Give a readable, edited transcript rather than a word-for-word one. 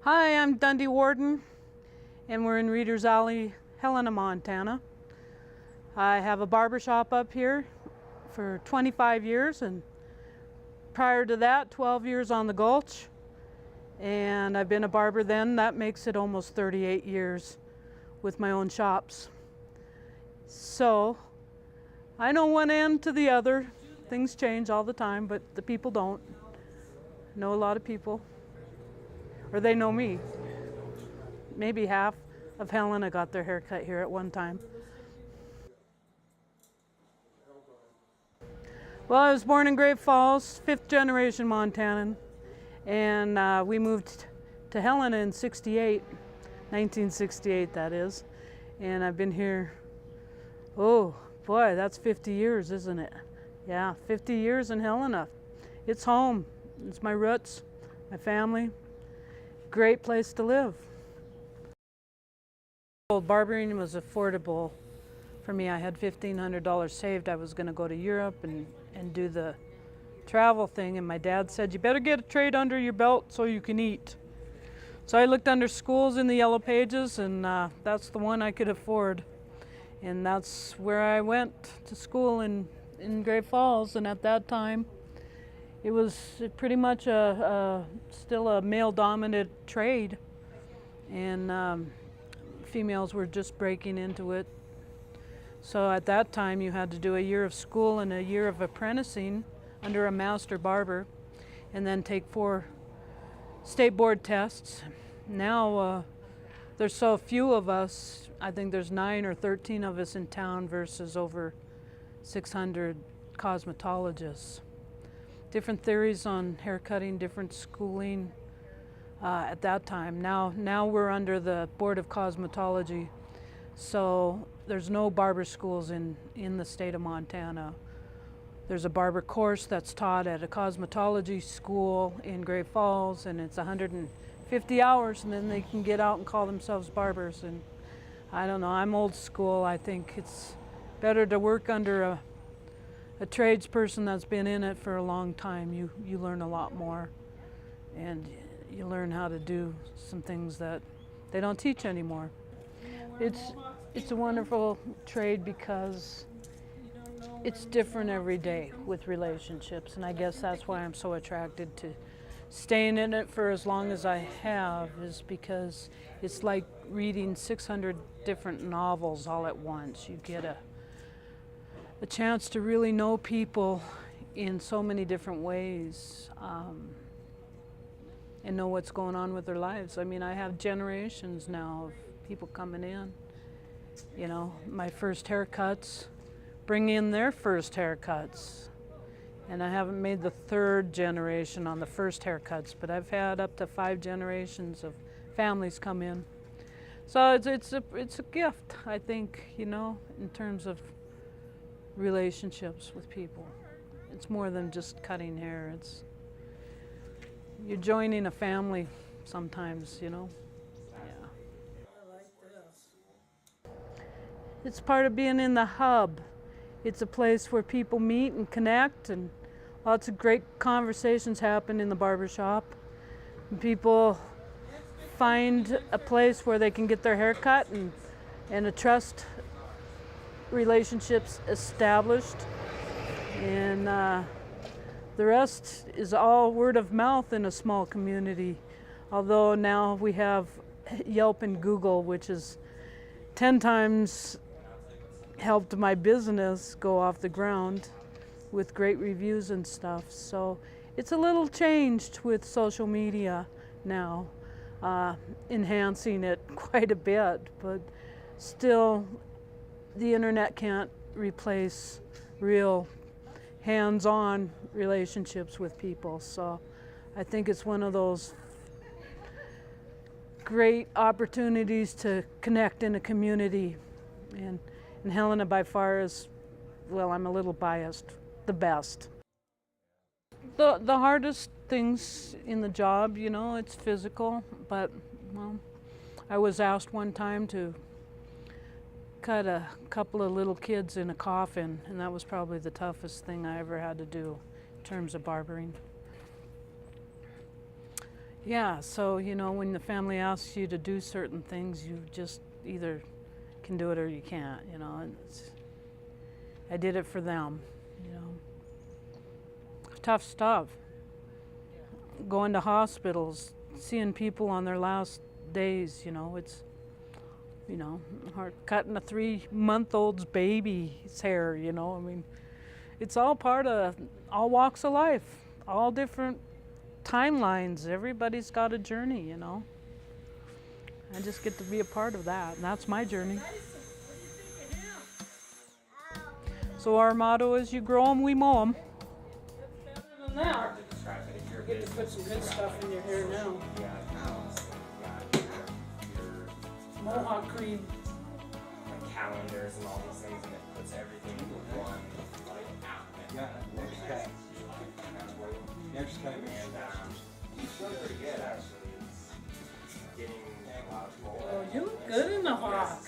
Hi, I'm Dundee Warden, and we're in Reeder's Alley, Helena, Montana. I have a barber shop up here for 25 years, and prior to that, 12 years on the Gulch. And I've been a barber then. That makes it almost 38 years with my own shops. So I know one end to the other. Things change all the time, but the people don't. I know a lot of people. Or they know me. Maybe half of Helena got their hair cut here at one time. Well, I was born in Great Falls, 5th generation Montanan, and we moved to Helena in 1968 that is, and I've been here, oh boy, that's 50 years, isn't it? Yeah, 50 years in Helena. It's home, it's my roots, my family. Great place to live. Barbering was affordable for me. I had $1,500 saved. I was going to go to Europe and do the travel thing, and my dad said, you better get a trade under your belt so you can eat. So I looked under schools in the Yellow Pages, and that's the one I could afford. And that's where I went to school in Great Falls, and at that time it was pretty much still a male-dominated trade, and females were just breaking into it. So at that time you had to do a year of school and a year of apprenticing under a master barber, and then take 4 state board tests. Now there's so few of us. I think there's 9 or 13 of us in town versus over 600 cosmetologists. Different theories on haircutting, different schooling at that time. Now we're under the Board of Cosmetology, so there's no barber schools in the state of Montana. There's a barber course that's taught at a cosmetology school in Great Falls, and it's 150 hours, and then they can get out and call themselves barbers. And I don't know, I'm old school. I think it's better to work under a tradesperson that's been in it for a long time. You learn a lot more, and you learn how to do some things that they don't teach anymore. It's a wonderful trade because it's different every day with relationships, and I guess that's why I'm so attracted to staying in it for as long as I have, is because it's like reading 600 different novels all at once. You get a chance to really know people in so many different ways, and know what's going on with their lives. I mean, I have generations now of people coming in. You know, my first haircuts bring in their first haircuts, and I haven't made the 3rd generation on the first haircuts, but I've had up to 5 generations of families come in. So it's a gift, I think, you know, in terms of relationships with people. It's more than just cutting hair. You're joining a family sometimes, you know. Yeah. I like this. It's part of being in the hub. It's a place where people meet and connect, and lots of great conversations happen in the barber shop. And people find a place where they can get their hair cut and a trust relationships established, and the rest is all word of mouth in a small community. Although now we have Yelp and Google, which is 10 times helped my business go off the ground with great reviews and stuff. So it's a little changed with social media now, enhancing it quite a bit, but still the internet can't replace real hands-on relationships with people. So I think it's one of those great opportunities to connect in a community. And Helena by far is, well, I'm a little biased, the best. The hardest things in the job, you know, it's physical, but, well, I was asked one time to cut a couple of little kids in a coffin, and that was probably the toughest thing I ever had to do in terms of barbering. Yeah, so you know, when the family asks you to do certain things, you just either can do it or you can't, you know. And I did it for them, you know. Tough stuff. Going to hospitals, seeing people on their last days, you know, it's, you know, or cutting a 3-month-old's baby's hair, you know. I mean, it's all part of all walks of life, all different timelines. Everybody's got a journey, you know. I just get to be a part of that, and that's my journey. So our motto is, you grow 'em, we mow 'em. Better than that. You get to put some good stuff in your hair now. Mohawk cream. Like calendars and all these things, and it puts everything into one like outfit. Yeah, next time. Next time. And it's really pretty good actually. It's getting a lot of gold. Oh, you look good in the hawk.